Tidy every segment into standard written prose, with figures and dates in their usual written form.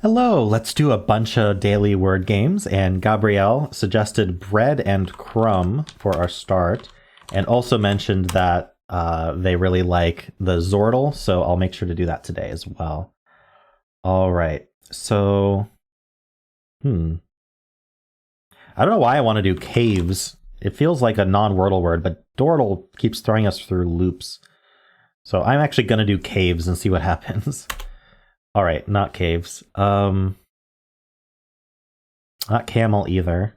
Hello, let's do a bunch of daily word games, and Gabrielle suggested bread and crumb for our start, and also mentioned that they really like the Xordle, so I'll make sure to do that today as well. All right, so, I don't know why I want to do caves. It feels like a non-Wordle word, but Dordle keeps throwing us through loops. So I'm actually going to do caves and see what happens. All right, not caves. Not camel either.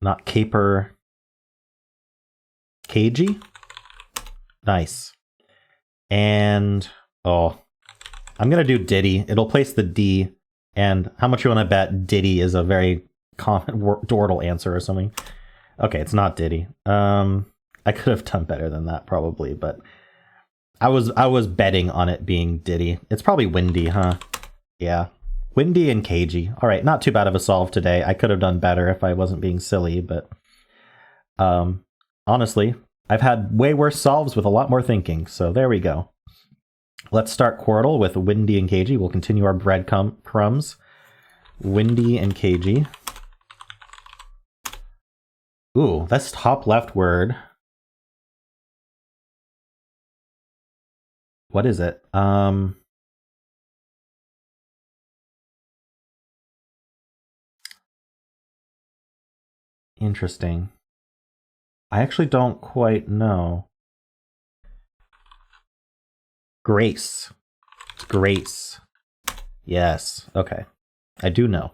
Not caper. Cagey? Nice. And, I'm going to do Diddy. It'll place the D. And how much you want to bet Diddy is a very common Dordle answer or something? Okay, it's not Diddy. I could have done better than that probably, but I was betting on it being Diddy. It's probably windy, huh? Yeah. Windy and cagey. All right, not too bad of a solve today. I could have done better if I wasn't being silly, but honestly, I've had way worse solves with a lot more thinking, so there we go. Let's start Quordle with windy and cagey. We'll continue our breadcrumbs. Windy and cagey. Ooh, that's top left word. What is it? Interesting. I actually don't quite know. Grace. Grace. Yes. Okay. I do know.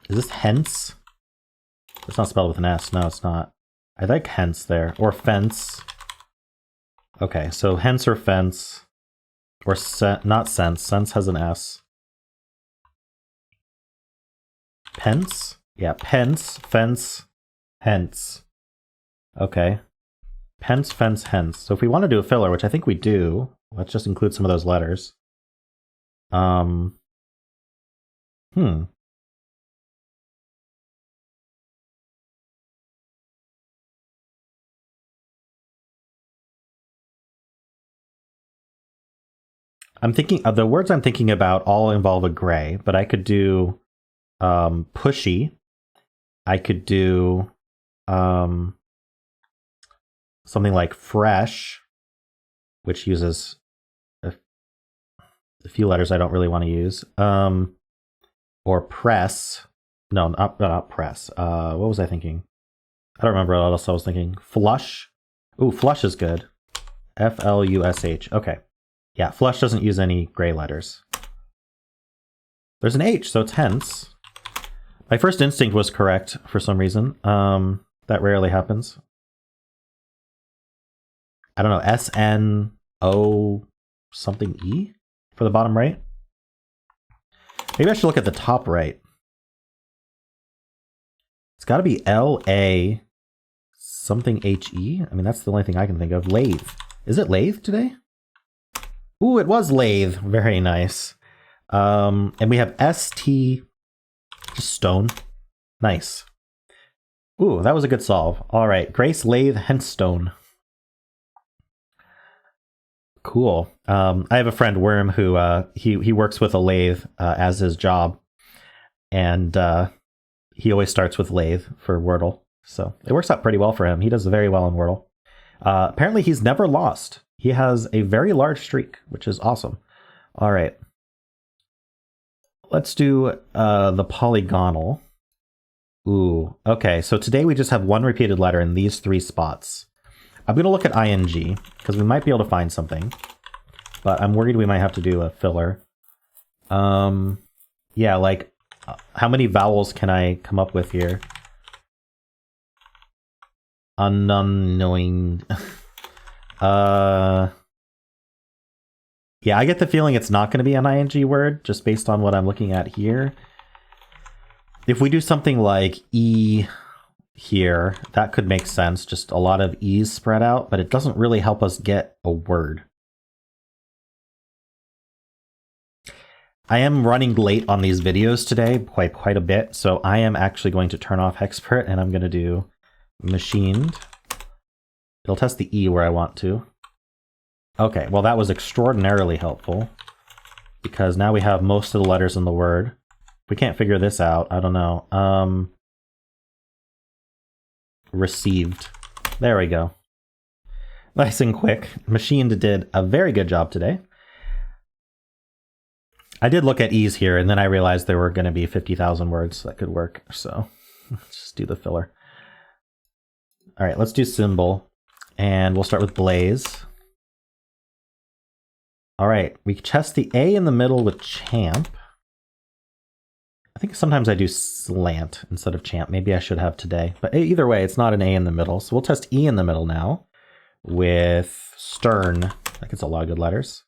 Is this hence? It's not spelled with an S. No, it's not. I like hence there. Or fence. Okay, so hence or fence. Or not sense. Sense has an S. Pence? Yeah, pence, fence, hence. Okay. Pence, fence, hence. So if we want to do a filler, which I think we do, let's just include some of those letters. I'm thinking the words I'm thinking about all involve a gray, but I could do pushy. I could do something like fresh, which uses a few letters I don't really want to use. Or press. No, not press. What was I thinking? I don't remember what else I was thinking. Flush. Ooh, flush is good. F-L-U-S-H. Okay. Yeah, flush doesn't use any gray letters. There's an H, so it's hence. My first instinct was correct for some reason. That rarely happens. I don't know, S-N-O something E for the bottom right? Maybe I should look at the top right. It's got to be L-A something H-E. I mean, that's the only thing I can think of. Lathe. Is it lathe today? Ooh, it was lathe. Very nice. And we have S-T, just stone. Nice. Ooh, that was a good solve. All right, Grace Lathe Henstone. Cool. I have a friend, Worm, who he works with a lathe as his job. And he always starts with lathe for Wordle. So it works out pretty well for him. He does very well in Wordle. Apparently he's never lost. He has a very large streak, which is awesome. All right. Let's do the Polygonle. Ooh, okay. So today we just have one repeated letter in these three spots. I'm going to look at ing, because we might be able to find something. But I'm worried we might have to do a filler. Yeah, like, how many vowels can I come up with here? Unknowing. Yeah, I get the feeling it's not going to be an ing word, just based on what I'm looking at here. If we do something like E here, that could make sense. Just a lot of E's spread out, but it doesn't really help us get a word. I am running late on these videos today, quite a bit, so I am actually going to turn off Hexpert, and I'm going to do machined. It'll test the E where I want to. Okay, well that was extraordinarily helpful because now we have most of the letters in the word. We can't figure this out. I don't know. Received. There we go. Nice and quick. Machine did a very good job today. I did look at ease here, and then I realized there were going to be 50,000 words that could work. So let's just do the filler. All right, let's do Symble, and we'll start with Blaze. All right, we test the A in the middle with Champ. I think sometimes I do Slant instead of Champ. Maybe I should have today. But either way, it's not an A in the middle. So we'll test E in the middle now with Stern. That gets a lot of good letters.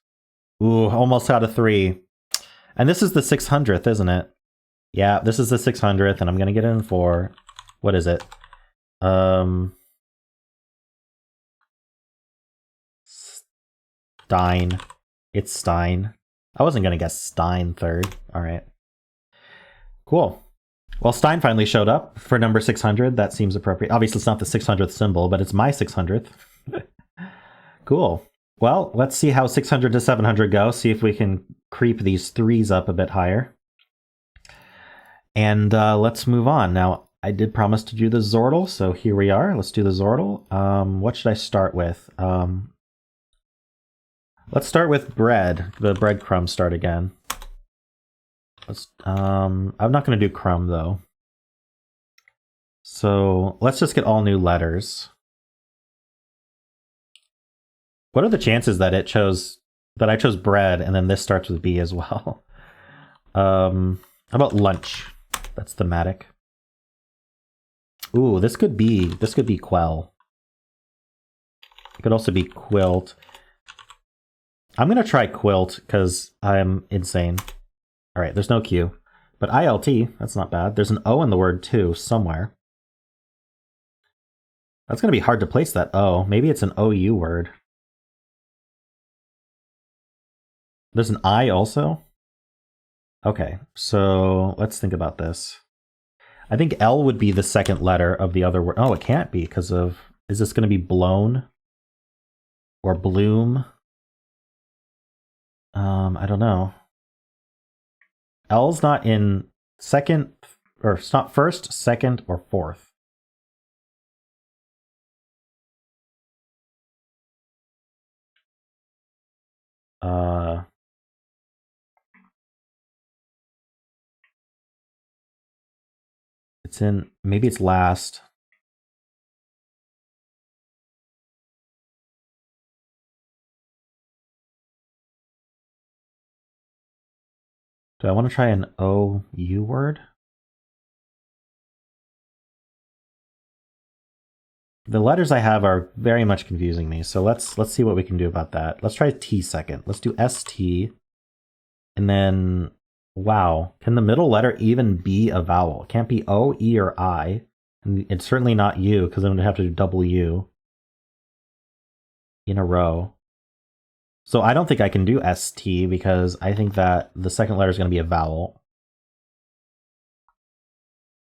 Ooh, almost out of 3. And this is the 600th, isn't it? Yeah, this is the 600th, and I'm going to get it in 4. What is it? Stein. It's Stein. I wasn't going to guess Stein third. All right. Cool. Well, Stein finally showed up for number 600. That seems appropriate. Obviously, it's not the 600th symbol, but it's my 600th. Cool. Well, let's see how 600 to 700 go. See if we can creep these 3s up a bit higher. And let's move on. Now, I did promise to do the Xordle, so here we are. Let's do the Xordle. What should I start with? Let's start with bread. The breadcrumb start again. I'm not going to do crumb, though. So let's just get all new letters. What are the chances that I chose bread and then this starts with B as well? How about lunch? That's thematic. Ooh, this could be quell. It could also be quilt. I'm gonna try quilt because I'm insane. All right, there's no Q, but ILT, that's not bad. There's an O in the word too somewhere. That's gonna be hard to place that O. Maybe it's an OU word. There's an I also? Okay, so let's think about this. I think L would be the second letter of the other word. Oh, it can't be because of... Is this going to be blown? Or bloom? I don't know. L's not in second... Or it's not first, second, or fourth. It's in... Maybe it's last. Do I want to try an OU word? The letters I have are very much confusing me, so let's see what we can do about that. Let's try T second. Let's do ST. And then, wow, can the middle letter even be a vowel? It can't be O, E, or I. And it's certainly not U, because I'm going to have to do double U in a row. So I don't think I can do ST, because I think that the second letter is going to be a vowel.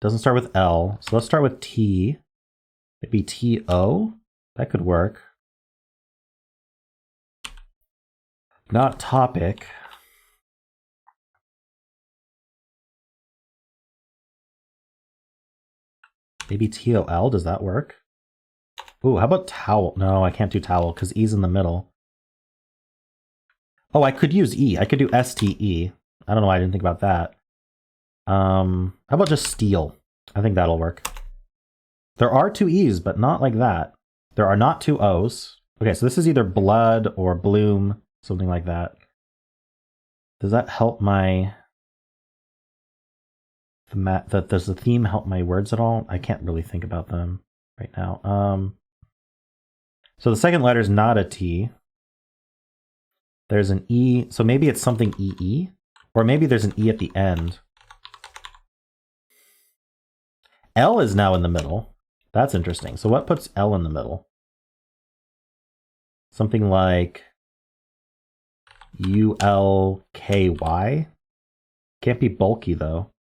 Doesn't start with L, so let's start with T. Maybe TO? That could work. Not topic. Maybe TOL, does that work? Ooh, how about towel? No, I can't do towel because E's in the middle. Oh, I could use E. I could do STE. I don't know why I didn't think about that. How about just steel? I think that'll work. There are 2 E's, but not like that. There are not 2 O's. Okay, so this is either blood or bloom, something like that. Does that help my... Does the theme help my words at all? I can't really think about them right now. So the second letter is not a T. There's an E, so maybe it's something EE, or maybe there's an E at the end. L is now in the middle. That's interesting. So what puts L in the middle? Something like ULKY? Can't be bulky though.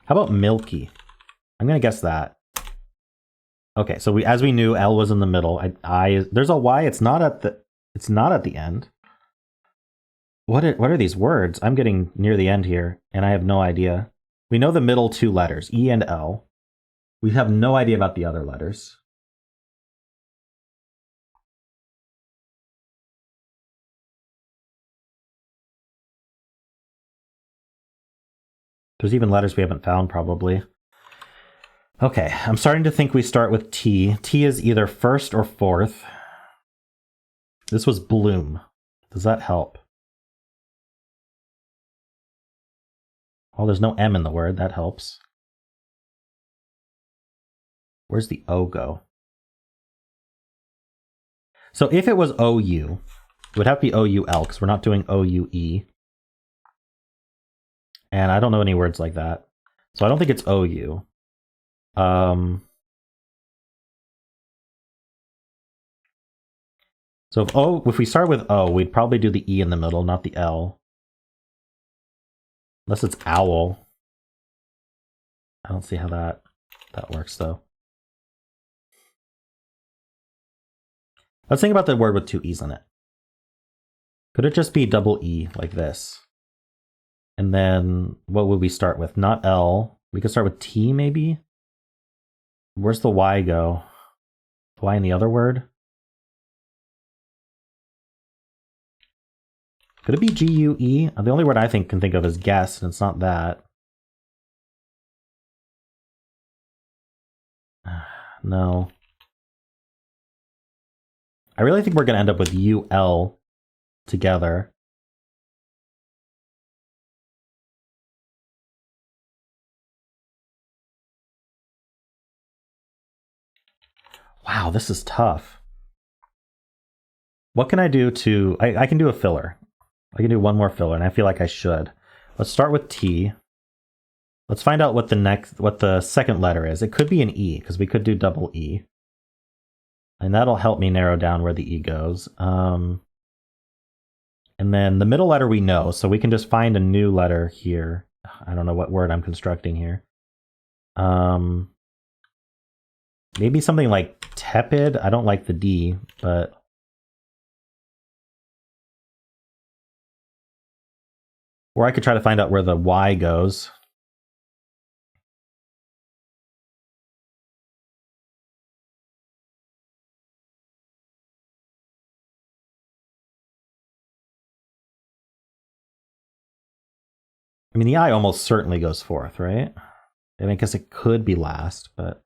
How about milky? I'm gonna guess that. Okay, so as we knew, L was in the middle. There's a Y. It's not at the end. What are these words? I'm getting near the end here, and I have no idea. We know the middle two letters, E and L. We have no idea about the other letters. There's even letters we haven't found, probably. Okay, I'm starting to think we start with T. T is either first or fourth. This was bloom. Does that help? Oh, there's no M in the word. That helps. Where's the O go? So if it was OU, it would have to be OUL because we're not doing OUE. And I don't know any words like that. So I don't think it's OU. So if we start with O, we'd probably do the E in the middle, not the L. Unless it's owl. I don't see how that works though. Let's think about the word with two E's in it. Could it just be double E like this? And then what would we start with? Not L. We could start with T maybe? Where's the Y go? The Y in the other word? Could it be G-U-E? The only word I can think of is guess, and it's not that. No. I really think we're going to end up with U-L together. Wow, this is tough. What can I do to... I can do a filler. I can do one more filler, and I feel like I should. Let's start with T. Let's find out what the second letter is. It could be an E, because we could do double E. And that'll help me narrow down where the E goes. And then the middle letter we know, so we can just find a new letter here. I don't know what word I'm constructing here. Maybe something like tepid. I don't like the D, but... Or I could try to find out where the Y goes. I mean, the I almost certainly goes fourth, right? I mean, I guess it could be last, but...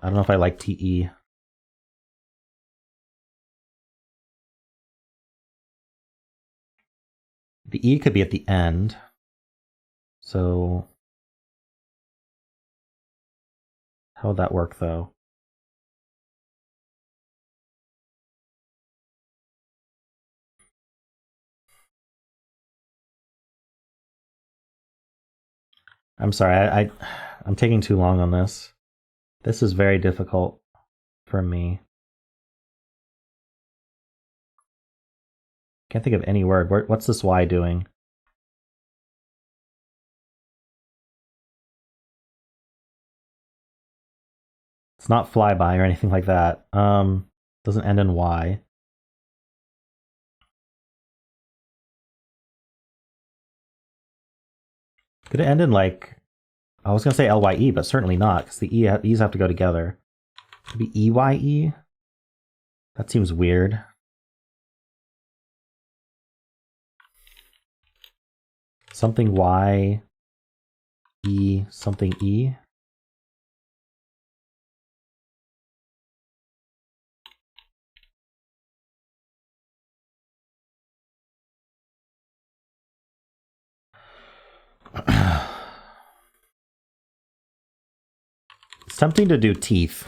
I don't know if I like TE. The E could be at the end. So... how would that work, though? I'm sorry, I'm taking too long on this. This is very difficult for me. Can't think of any word. What's this Y doing? It's not flyby or anything like that. Doesn't end in Y. Could it end in like... I was going to say LYE, but certainly not, because the E's have to go together. Could it be EYE? That seems weird. Something Y, E, something E. It's tempting to do teeth.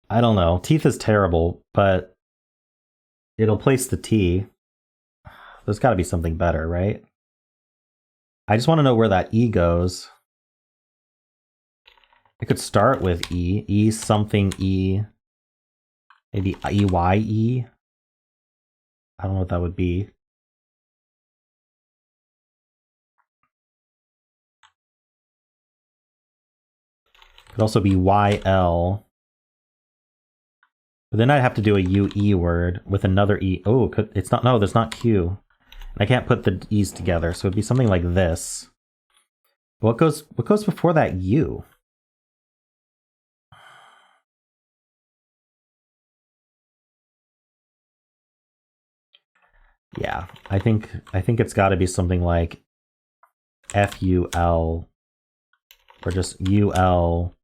I don't know. Teeth is terrible, but it'll place the T. There's got to be something better, right? I just want to know where that E goes. I could start with E. E something E. Maybe EYE. I don't know what that would be. Could also be YL. But then I'd have to do a UE word with another E. Oh, it's not, no, there's not Q. I can't put the E's together, so it'd be something like this. What goes before that U? Yeah, I think it's got to be something like FUL or just UL.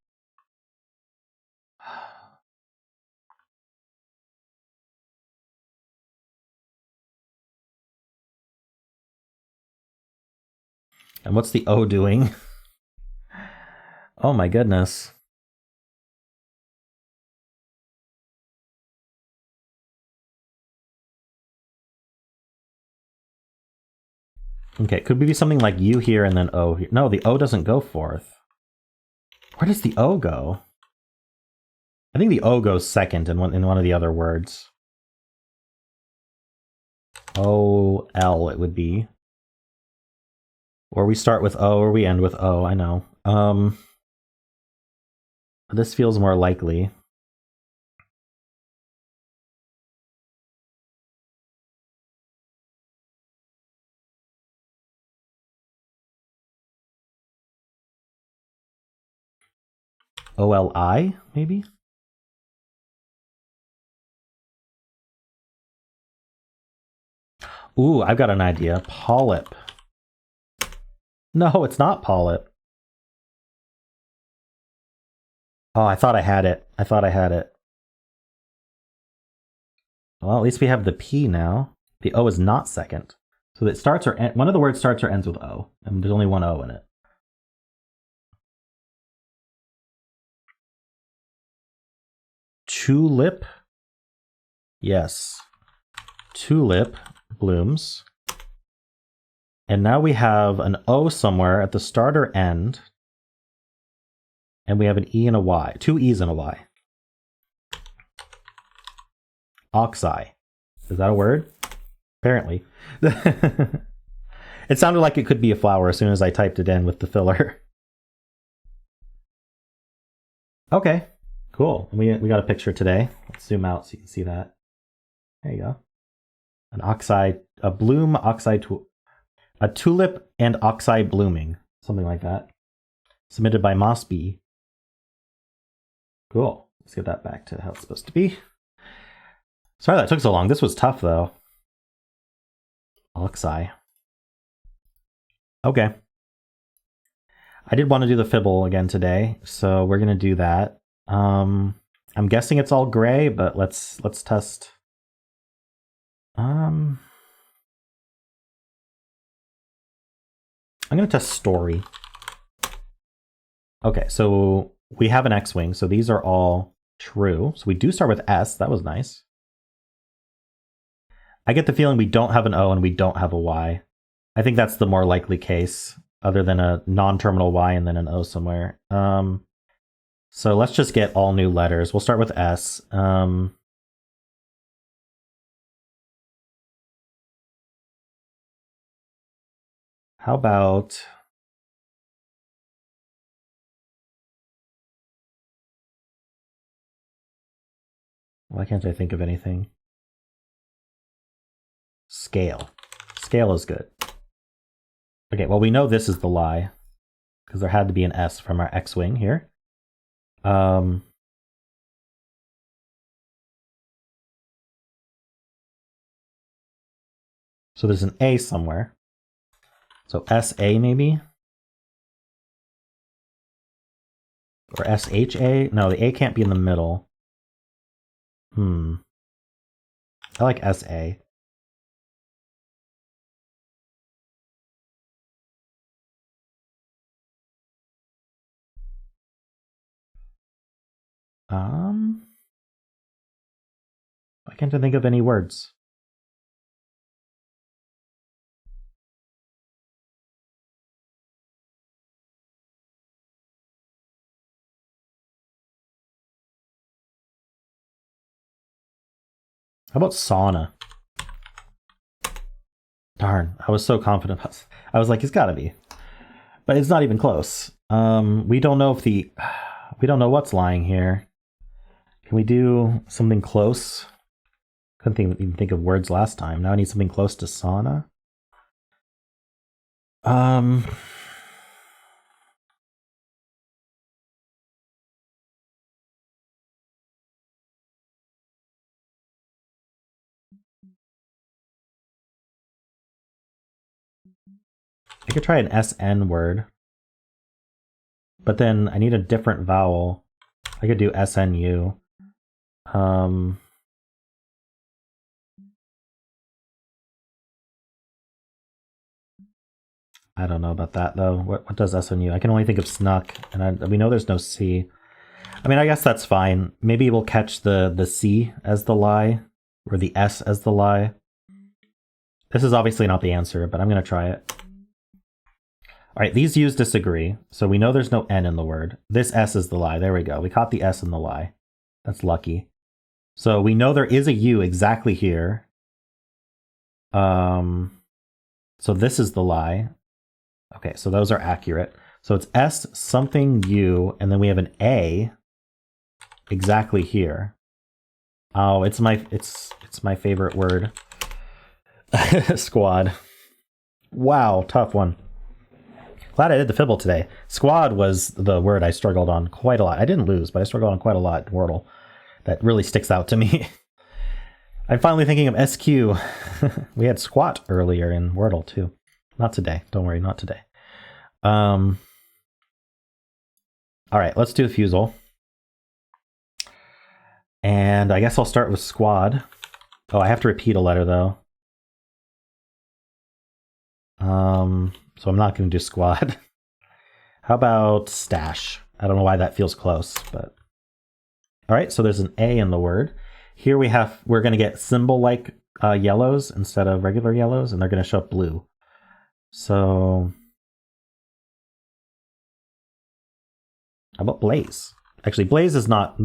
And what's the O doing? Oh my goodness. Okay, could be something like U here and then O here. No, the O doesn't go forth. Where does the O go? I think the O goes second in one of the other words. OL it would be. Or we start with O or we end with O, I know. This feels more likely. OLI, maybe? Ooh, I've got an idea. Polyp. No, it's not polyp. Oh, I thought I had it. Well, at least we have the P now. The O is not second. So it starts or one of the words starts or ends with O, and there's only one O in it. Tulip. Yes. Tulip blooms. And now we have an O somewhere at the start or end. And we have an E and a Y. 2 E's and a Y. Oxeye. Is that a word? Apparently. It sounded like it could be a flower as soon as I typed it in with the filler. Okay, cool. We got a picture today. Let's zoom out so you can see that. There you go. An oxeye, a bloom, oxeye, a tulip and oxeye blooming. Something like that. Submitted by Mossbee. Cool. Let's get that back to how it's supposed to be. Sorry that took so long. This was tough, though. Oxeye. Okay. I did want to do the Fibble again today, so we're going to do that. I'm guessing it's all gray, but let's test. I'm going to test story. Okay, so we have an X-wing, so these are all true. So we do start with S. That was nice. I get the feeling we don't have an O and we don't have a Y. I think that's the more likely case, other than a non-terminal Y and then an O somewhere. So let's just get all new letters. We'll start with S. How about... Why can't I think of anything? Scale. Scale is good. Okay, well, we know this is the lie, because there had to be an S from our X-wing here. So there's an A somewhere. So SA maybe? Or SHA? No, the A can't be in the middle. I like SA. Why can't I think of any words? How about sauna? Darn, I was so confident. I was like, it's gotta be. But it's not even close. We don't know if the... We don't know what's lying here. Can we do something close? Couldn't even think of words last time. Now I need something close to sauna. I could try an SN word. But then I need a different vowel. I could do SNU. I don't know about that though. What does SNU? I can only think of snuck, and we know there's no C. I mean, I guess that's fine. Maybe we'll catch the C as the lie, or the S as the lie. This is obviously not the answer, but I'm going to try it. All right, these U's disagree, so we know there's no N in the word. This S is the lie. There we go. We caught the S in the lie. That's lucky. So we know there is a U exactly here. So this is the lie. Okay, so those are accurate. So it's S something U, and then we have an A exactly here. Oh, it's my favorite word. Squad. Wow, tough one. Glad I did the Fibble today. Squad was the word I struggled on quite a lot. I didn't lose, but I struggled on quite a lot in Wordle. That really sticks out to me. I'm finally thinking of SQ. We had squat earlier in Wordle too. Not today. Don't worry, not today. All right, let's do Fusele. And I guess I'll start with squad. Oh, I have to repeat a letter though. So I'm not going to do squad. How about stash? I don't know why that feels close, but all right. So there's an A in the word. Here we're going to get symbol-like yellows instead of regular yellows, and they're going to show up blue. So how about blaze? Actually, blaze is not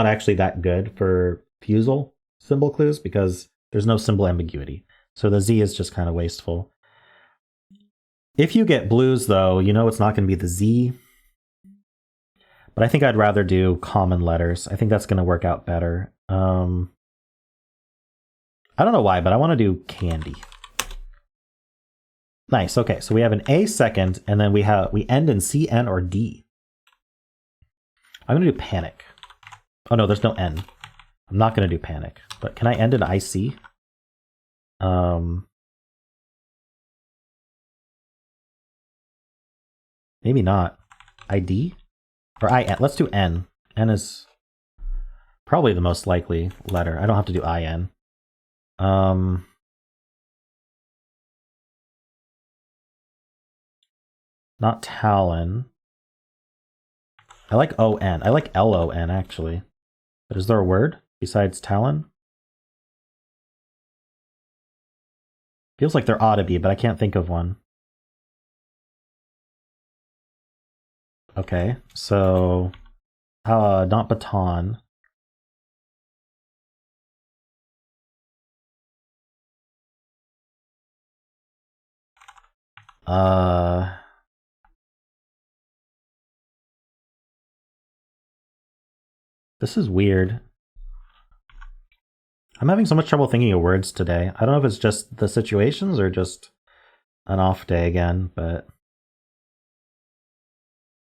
actually that good for Fusele symbol clues because there's no symbol ambiguity. So the Z is just kind of wasteful. If you get blues, though, you know it's not going to be the Z. But I think I'd rather do common letters. I think that's going to work out better. I don't know why, but I want to do candy. Nice. Okay, so we have an A second, and then we end in C, N, or D. I'm going to do panic. Oh, no, there's no N. I'm not going to do panic. But can I end in IC? Maybe not. ID? Or IN. Let's do N. N is probably the most likely letter. I don't have to do IN. Not Talon. I like ON. I like LON, actually. But is there a word besides Talon? Feels like there ought to be, but I can't think of one. Okay, so not baton. This is weird. I'm having so much trouble thinking of words today. I don't know if it's just the situations or just an off day again, but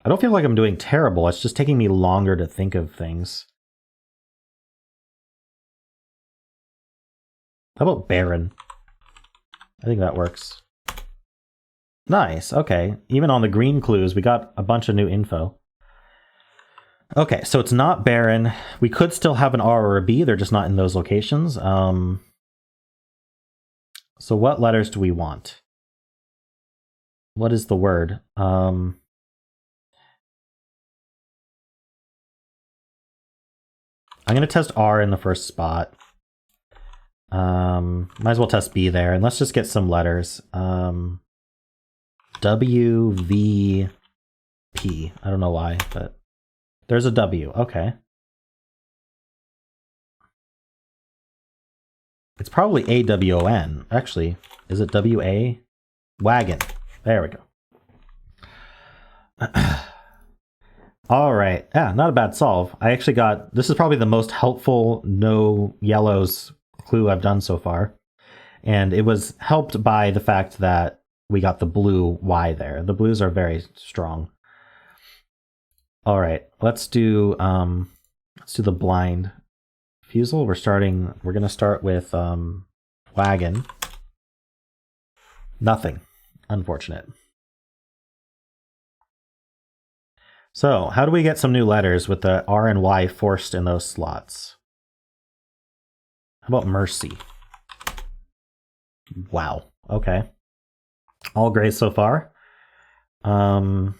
I don't feel like I'm doing terrible. It's just taking me longer to think of things. How about barren? I think that works. Nice, okay. Even on the green clues, we got a bunch of new info. Okay, so it's not barren. We could still have an R or a B. They're just not in those locations. So what letters do we want? What is the word? I'm going to test R in the first spot. Might as well test B there. And let's just get some letters. W, V, P. I don't know why, but there's a W. Okay. It's probably AWON. Actually, is it WA? Wagon. There we go. All right. Yeah, not a bad solve. I actually got, this is probably the most helpful no yellows clue I've done so far. And it was helped by the fact that we got the blue Y there. The blues are very strong. All right, let's do the blind. Fusele, we're gonna start with wagon. Nothing. Unfortunate. So, how do we get some new letters with the R and Y forced in those slots? How about mercy? Wow. Okay. All great so far. How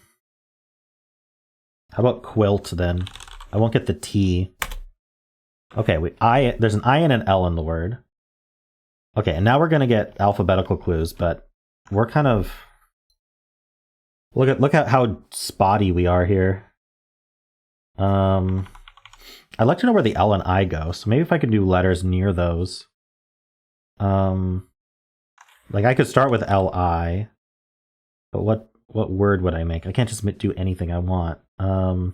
about quilt then? I won't get the T. Okay, there's an I and an L in the word. Okay, and now we're gonna get alphabetical clues, but we're kind of look at how spotty we are here. I'd like to know where the L and I go, so maybe if I could do letters near those. Like I could start with L-I, but what word would I make? I can't just do anything I want. I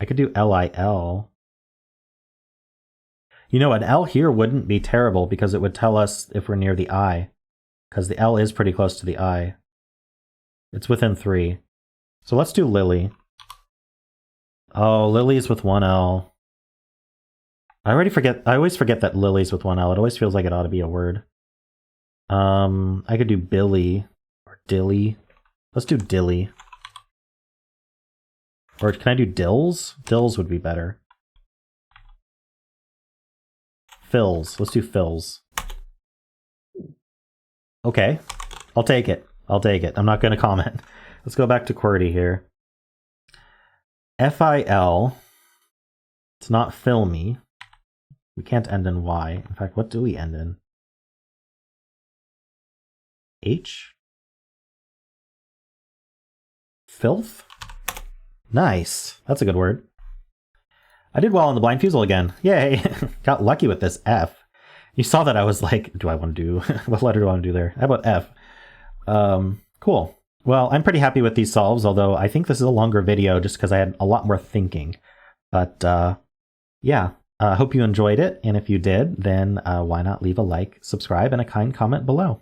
could do L-I-L. You know, an L here wouldn't be terrible because it would tell us if we're near the I, because the L is pretty close to the I. It's within 3. So let's do Lily. Oh, Lily's with 1 L. I always forget that Lily's with 1 L. It always feels like it ought to be a word. I could do Billy or Dilly. Let's do Dilly. Or can I do Dills? Dills would be better. Fills. Let's do Fills. Okay. I'll take it. I'll take it. I'm not going to comment. Let's go back to QWERTY here. F-I-L. It's not filmy. We can't end in Y. In fact, what do we end in? H? Filth? Nice. That's a good word. I did well on the blind Fusele again. Yay! Got lucky with this F. You saw that I was like, do I want to do... what letter do I want to do there? How about F? Cool. Well, I'm pretty happy with these solves, although I think this is a longer video just because I had a lot more thinking. But yeah, I hope you enjoyed it. And if you did, then why not leave a like, subscribe, and a kind comment below.